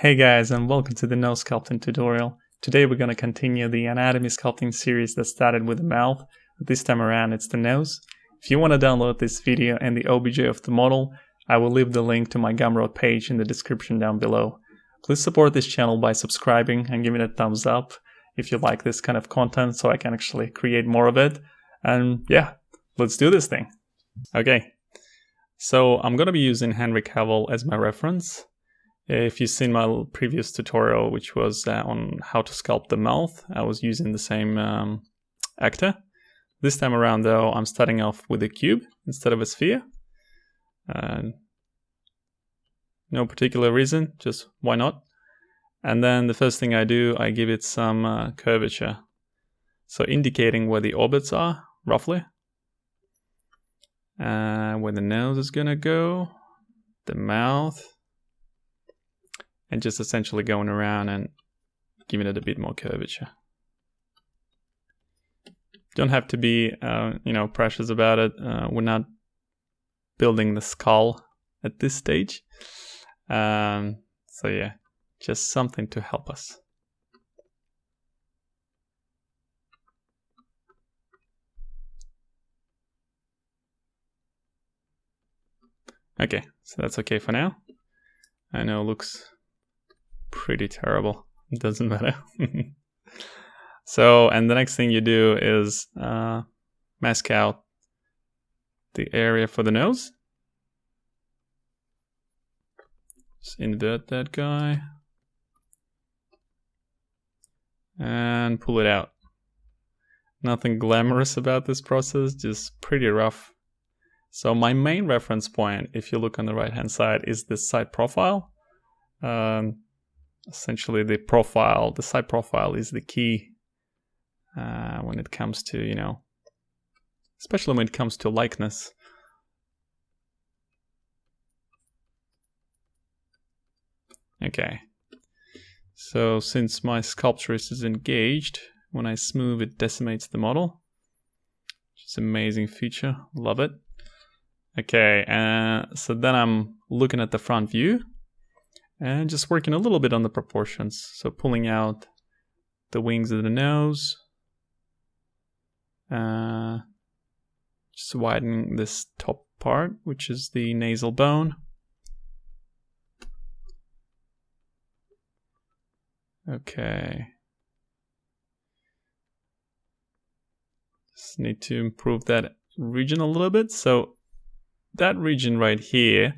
Hey guys, and welcome to the nose sculpting tutorial. Today we're going to continue the anatomy sculpting series that started with the mouth. This time around it's the nose. If you want to download this video and the OBJ of the model, I will leave the link to my Gumroad page in the description down below. Please support this channel by subscribing and giving it a thumbs up if you like this kind of content so I can actually create more of it. And yeah, let's do this thing. Okay, so I'm going to be using Henry Cavill as my reference. If you've seen my previous tutorial, which was on how to sculpt the mouth, I was using the same actor. This time around though, I'm starting off with a cube instead of a sphere. No particular reason, just why not? And then the first thing I do, I give it some curvature. So indicating where the orbits are, roughly. Where the nose is gonna go, the mouth. And just essentially going around and giving it a bit more curvature. Don't have to be, precious about it. We're not building the skull at this stage. So yeah, just something to help us. Okay, so that's okay for now. I know it looks pretty terrible. It doesn't matter. So, and the next thing you do is mask out the area for the nose. Just invert that guy. And pull it out. Nothing glamorous about this process, just pretty rough. So my main reference point, if you look on the right hand side, is this side profile. Essentially the side profile is the key when it comes to, especially when it comes to likeness. Okay, so since my sculptress is engaged, when I smooth it decimates the model, which is an amazing feature, love it. Okay, so then I'm looking at the front view and just working a little bit on the proportions. So pulling out the wings of the nose, just widening this top part, which is the nasal bone. Okay. Just need to improve that region a little bit. So that region right here,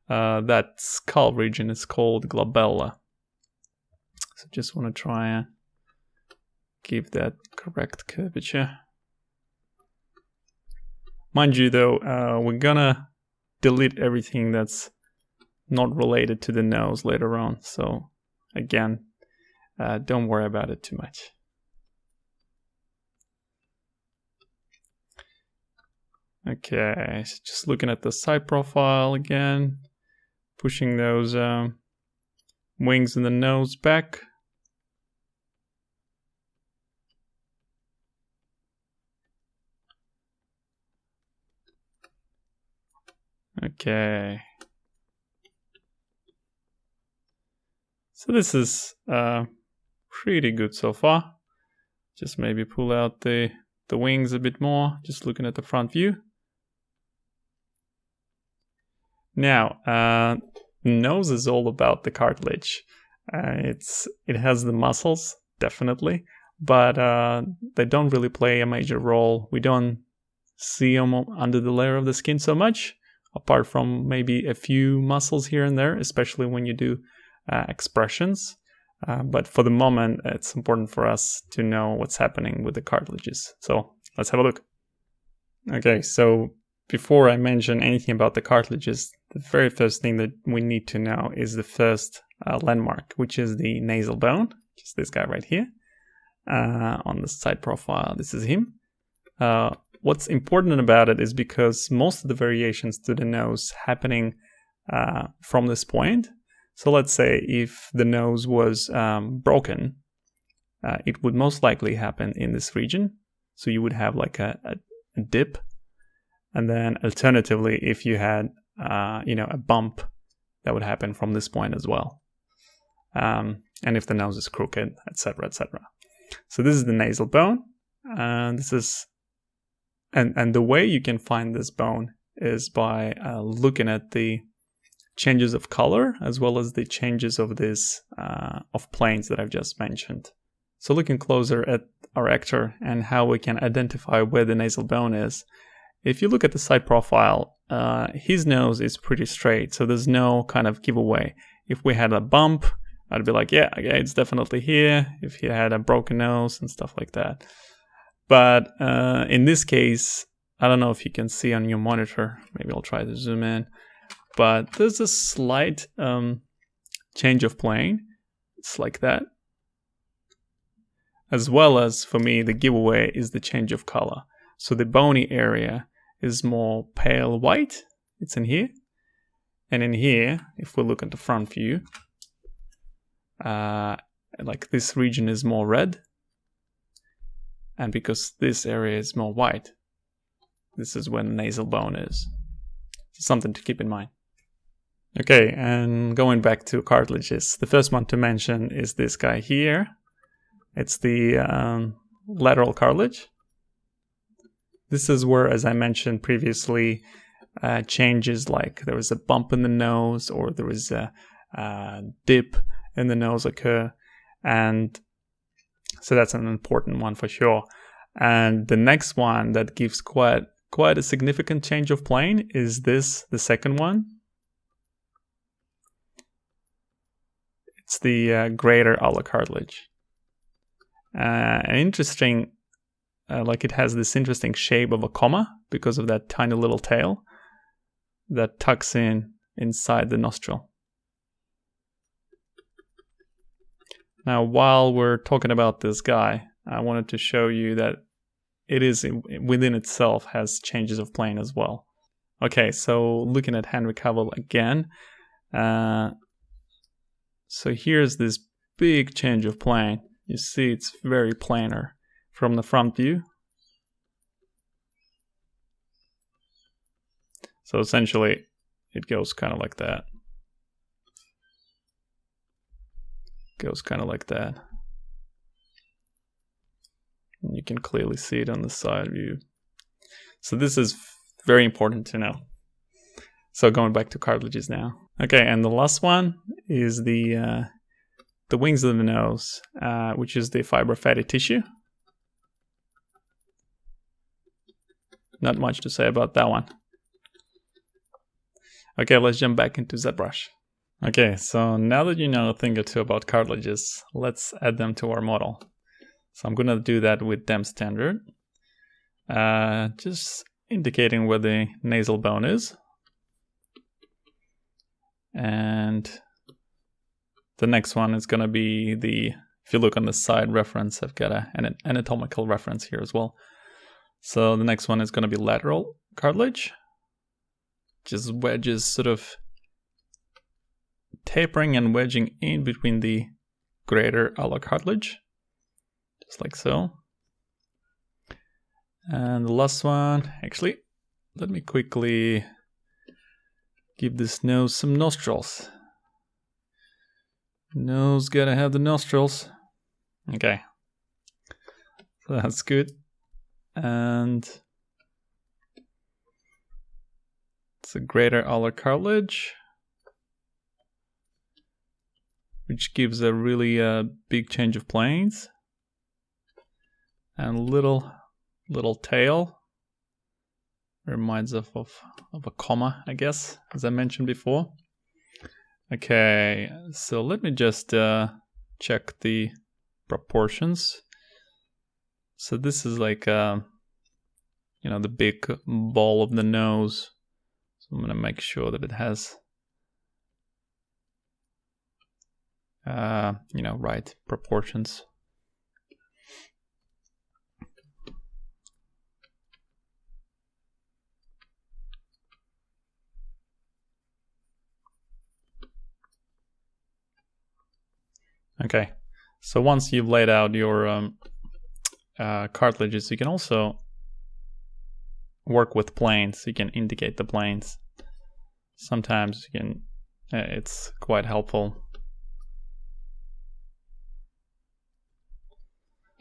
that skull region is called glabella. So just want to try and give that correct curvature. Mind you though, we're gonna delete everything that's not related to the nose later on. So again, don't worry about it too much. Okay, so just looking at the side profile again, pushing those wings and the nose back. Okay. So this is pretty good so far. Just maybe pull out the wings a bit more, just looking at the front view. Now, nose is all about the cartilage. It has the muscles, definitely, but they don't really play a major role. We don't see them under the layer of the skin so much, apart from maybe a few muscles here and there, especially when you do expressions. But for the moment, it's important for us to know what's happening with the cartilages. So let's have a look. Okay, so before I mention anything about the cartilages, the very first thing that we need to know is the first landmark, which is the nasal bone, which is this guy right here. On the side profile, this is him. What's important about it is because most of the variations to the nose happening from this point. So let's say if the nose was broken, it would most likely happen in this region. So you would have like a dip. And then alternatively, if you had, a bump, that would happen from this point as well. and if the nose is crooked, etc., etc. So this is the nasal bone, and this is, and the way you can find this bone is by looking at the changes of color as well as the changes of this of planes that I've just mentioned. So looking closer at our actor and how we can identify where the nasal bone is. If you look at the side profile, his nose is pretty straight, so there's no kind of giveaway. If we had a bump, I'd be like, yeah, it's definitely here. If he had a broken nose and stuff like that. But in this case, I don't know if you can see on your monitor. Maybe I'll try to zoom in. But there's a slight change of plane. It's like that. As well as, for me, the giveaway is the change of color. So the bony area is more pale white. It's in here. And in here, if we look at the front view, like this region is more red. And because this area is more white, this is when the nasal bone is. So something to keep in mind. Okay, and going back to cartilages, the first one to mention is this guy here. It's the lateral cartilage. This is where, as I mentioned previously, changes like there was a bump in the nose or there was a dip in the nose occur. And so that's an important one for sure. And the next one that gives quite a significant change of plane is this, the second one. It's the greater alar cartilage. And interesting, like it has this interesting shape of a comma because of that tiny little tail that tucks inside the nostril. Now, while we're talking about this guy, I wanted to show you that it is within itself has changes of plane as well. Okay, so looking at Henry Cavill again. So here's this big change of plane. You see it's very planar from the front view. So essentially it goes kind of like that. Goes kind of like that. And you can clearly see it on the side view. So this is very important to know. So going back to cartilages now. Okay, and the last one is the wings of the nose, which is the fibrofatty tissue. Not much to say about that one. Okay, let's jump back into Zbrush. Okay, so now that you know a thing or two about cartilages, let's add them to our model. So I'm gonna do that with Dem Standard, just indicating where the nasal bone is. And the next one is gonna be if you look on the side reference, I've got an anatomical reference here as well. So the next one is gonna be lateral cartilage, just wedges sort of tapering and wedging in between the greater alar cartilage, just like so. And the last one, actually, let me quickly give this nose some nostrils. Nose gotta have the nostrils. Okay, so that's good. And it's a greater alar cartilage, which gives a really big change of planes. And little tail. Reminds of a comma, I guess, as I mentioned before. Okay, so let me just check the proportions. So this is like, the big ball of the nose. So I'm gonna make sure that it has, right proportions. Okay, so once you've laid out your cartilages, you can also work with planes. You can indicate the planes. Sometimes you can, it's quite helpful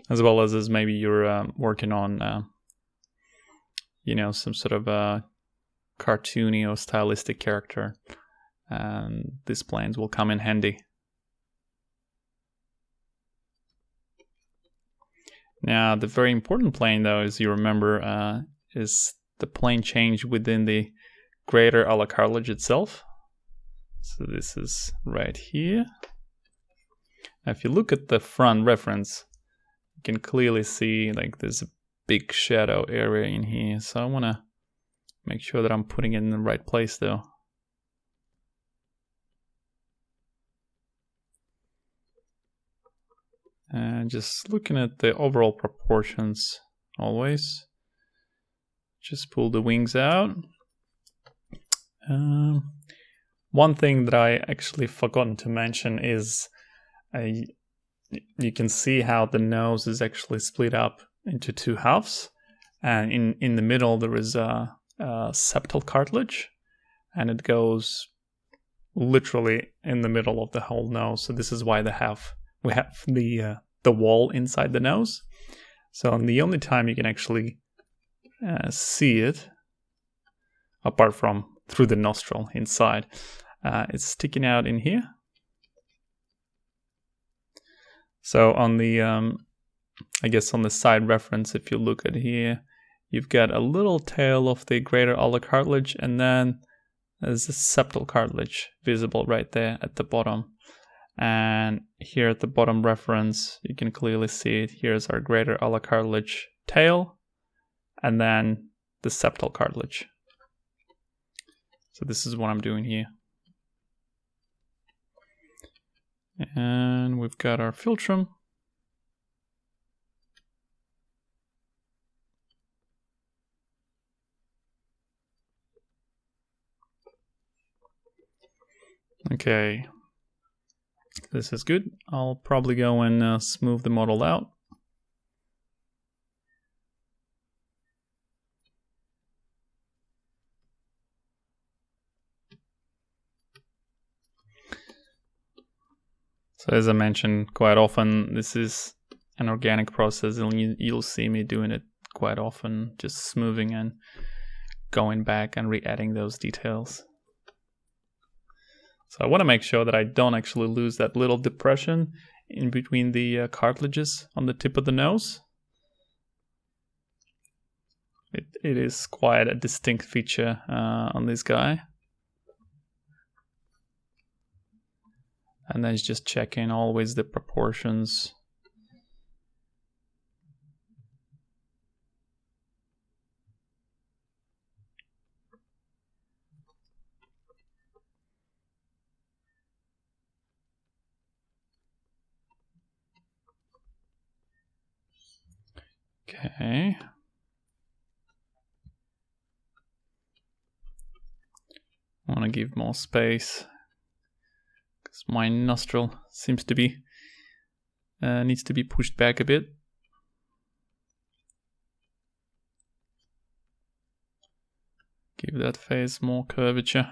as well as maybe you're working on, some sort of a cartoony or stylistic character, and these planes will come in handy. Now, the very important plane, though, as you remember, is the plane change within the greater olar cartilage itself. So this is right here. Now, if you look at the front reference, you can clearly see like there's a big shadow area in here. So I want to make sure that I'm putting it in the right place, though. And just looking at the overall proportions always. Just pull the wings out. One thing that I actually forgotten to mention is you can see how the nose is actually split up into two halves. And in the middle there is a septal cartilage, and it goes literally in the middle of the whole nose. So this is why we have the wall inside the nose. So the only time you can actually see it, apart from through the nostril inside, it's sticking out in here. So on the I guess on the side reference, if you look at here, you've got a little tail of the greater olar cartilage, and then there's a septal cartilage visible right there at the bottom. And here at the bottom reference, you can clearly see it. Here's our greater olar cartilage tail, and then the septal cartilage. So this is what I'm doing here. And we've got our philtrum. Okay, this is good. I'll probably go and smooth the model out. So as I mentioned quite often, this is an organic process, and you'll see me doing it quite often, just smoothing and going back and re-adding those details. So I want to make sure that I don't actually lose that little depression in between the cartilages on the tip of the nose. It is quite a distinct feature on this guy. And then just checking always the proportions. Okay. I want to give more space because my nostril seems to be needs to be pushed back a bit. Give that face more curvature.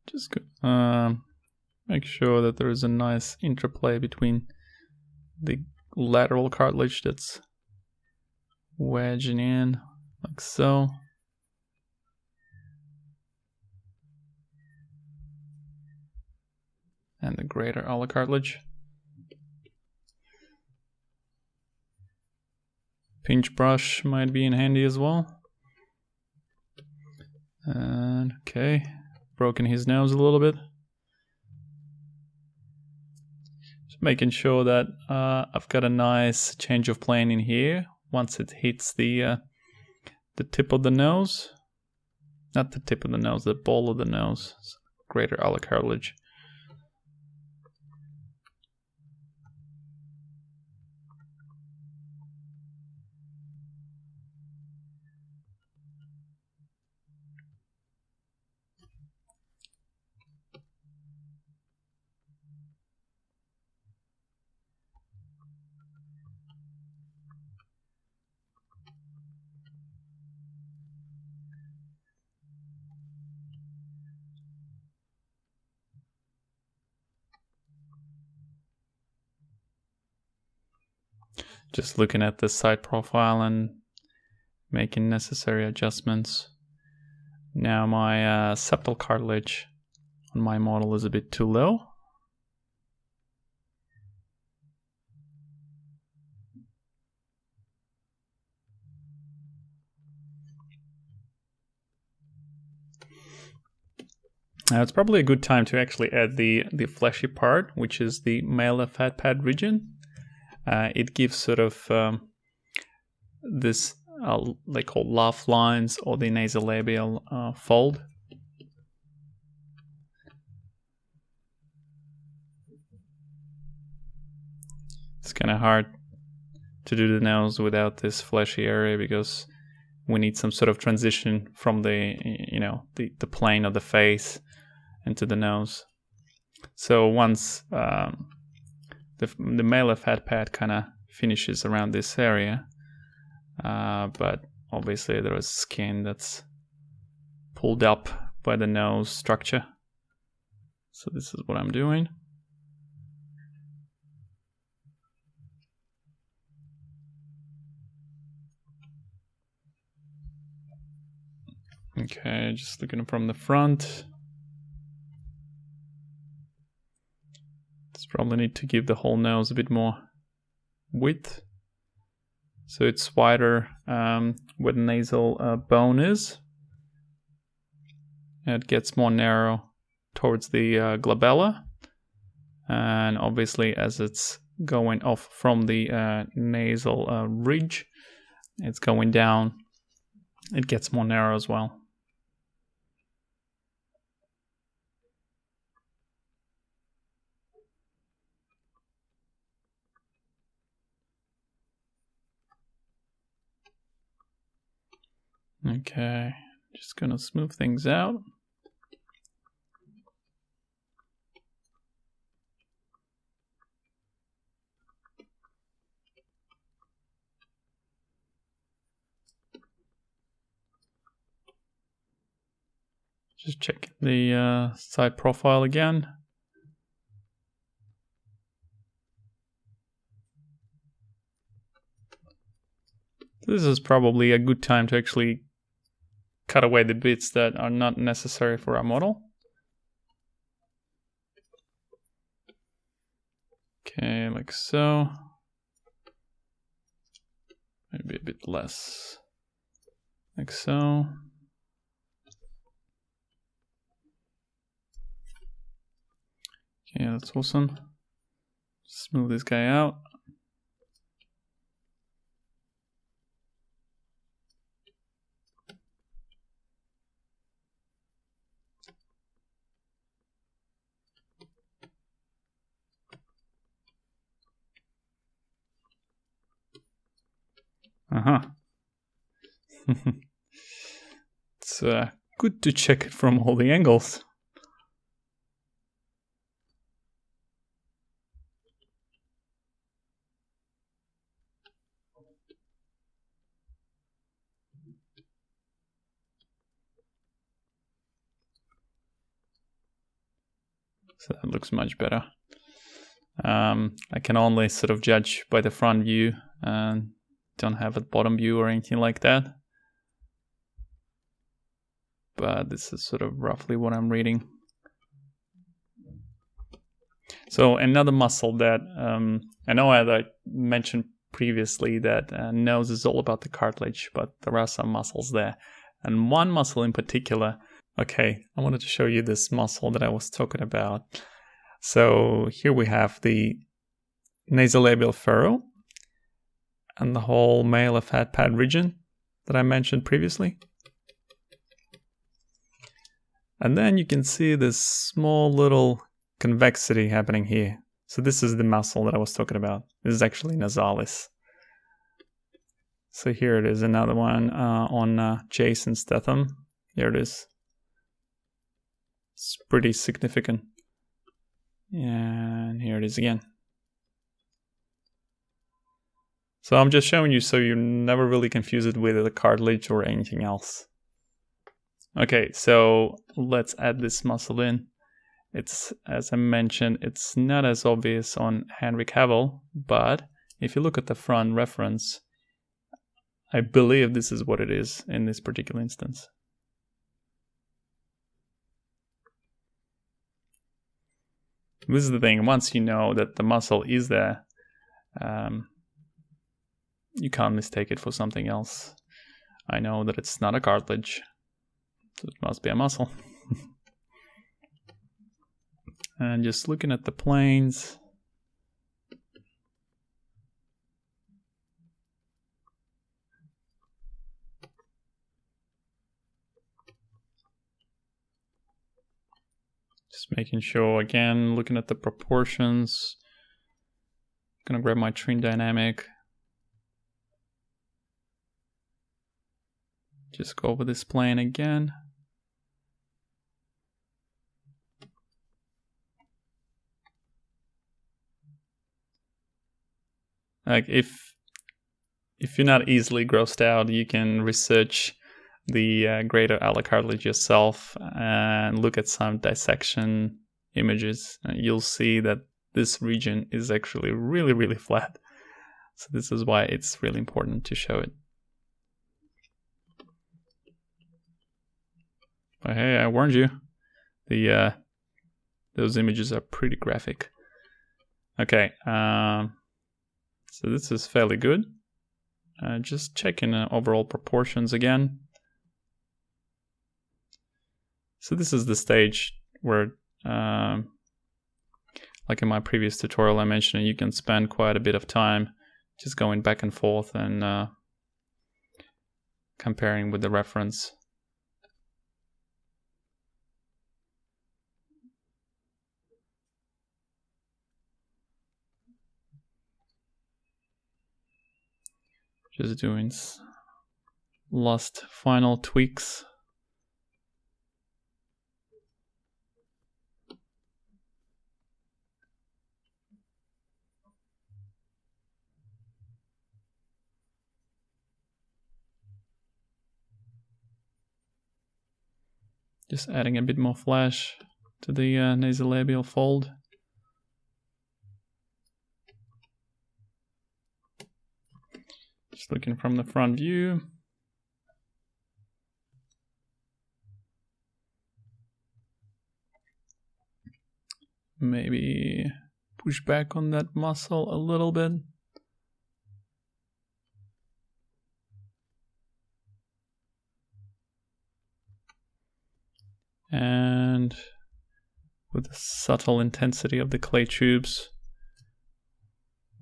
Just make sure that there is a nice interplay between the lateral cartilage that's wedging in like so. And the greater olar cartilage. Pinch brush might be in handy as well. And okay. Broken his nose a little bit. Just making sure that I've got a nice change of plane in here once it hits the tip of the nose. Not the tip of the nose, the ball of the nose. Greater olar cartilage. Just looking at the side profile and making necessary adjustments. Now my septal cartilage on my model is a bit too low. Now it's probably a good time to actually add the fleshy part, which is the malar fat pad region. It gives sort of this like called laugh lines or the nasolabial fold. It's kind of hard to do the nose without this fleshy area because we need some sort of transition from the the plane of the face into the nose. So once the malar fat pad kind of finishes around this area, but obviously there is skin that's pulled up by the nose structure. So this is what I'm doing. Okay, just looking from the front. Probably need to give the whole nose a bit more width, so it's wider where the nasal bone is. It gets more narrow towards the glabella, and obviously as it's going off from the nasal ridge, it's going down, it gets more narrow as well. Okay, just gonna smooth things out. Just check the side profile again. This is probably a good time to actually cut away the bits that are not necessary for our model. Okay, like so. Maybe a bit less. Like so. Okay, that's awesome. Smooth this guy out. It's good to check it from all the angles. So that looks much better. I can only sort of judge by the front view and don't have a bottom view or anything like that. But this is sort of roughly what I'm reading. So another muscle that I know I mentioned previously that nose is all about the cartilage, but there are some muscles there. And one muscle in particular, okay, I wanted to show you this muscle that I was talking about. So here we have the nasolabial furrow and the whole malar fat pad region that I mentioned previously. And then you can see this small little convexity happening here. So this is the muscle that I was talking about. This is actually nasalis. So here it is, another one on Jason Statham. Here it is. It's pretty significant. And here it is again. So I'm just showing you so you never really confuse it with the cartilage or anything else. Okay, so let's add this muscle in. It's, as I mentioned, it's not as obvious on Henry Cavill, but if you look at the front reference, I believe this is what it is in this particular instance. This is the thing, once you know that the muscle is there, you can't mistake it for something else. I know that it's not a cartilage, so it must be a muscle. And just looking at the planes, just making sure, again, looking at the proportions. I'm gonna grab my trim dynamic. Just go over this plane again. Like if you're not easily grossed out, you can research the greater ala cartilage yourself and look at some dissection images. You'll see that this region is actually really, really flat. So this is why it's really important to show it. But hey, I warned you. Those images are pretty graphic. Okay, so this is fairly good. Just checking overall proportions again. So this is the stage where, like in my previous tutorial I mentioned, you can spend quite a bit of time just going back and forth and comparing with the reference. Just doing last final tweaks. Just adding a bit more flash to the nasolabial fold. Just looking from the front view. Maybe push back on that muscle a little bit. And with the subtle intensity of the clay tubes,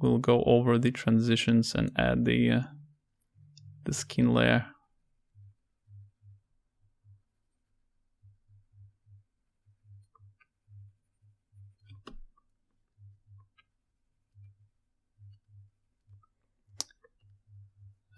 we'll go over the transitions and add the skin layer.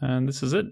And this is it.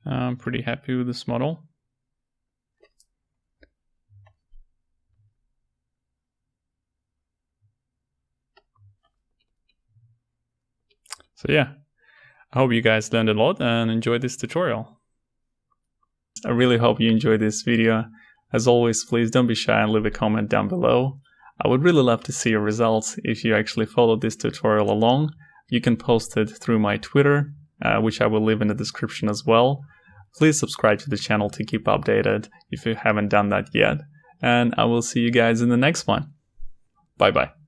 I'm pretty happy with this model. So yeah, I hope you guys learned a lot and enjoyed this tutorial. I really hope you enjoyed this video. As always, please don't be shy and leave a comment down below. I would really love to see your results if you actually followed this tutorial along. You can post it through my Twitter, which I will leave in the description as well. Please subscribe to the channel to keep updated if you haven't done that yet. And I will see you guys in the next one. Bye bye.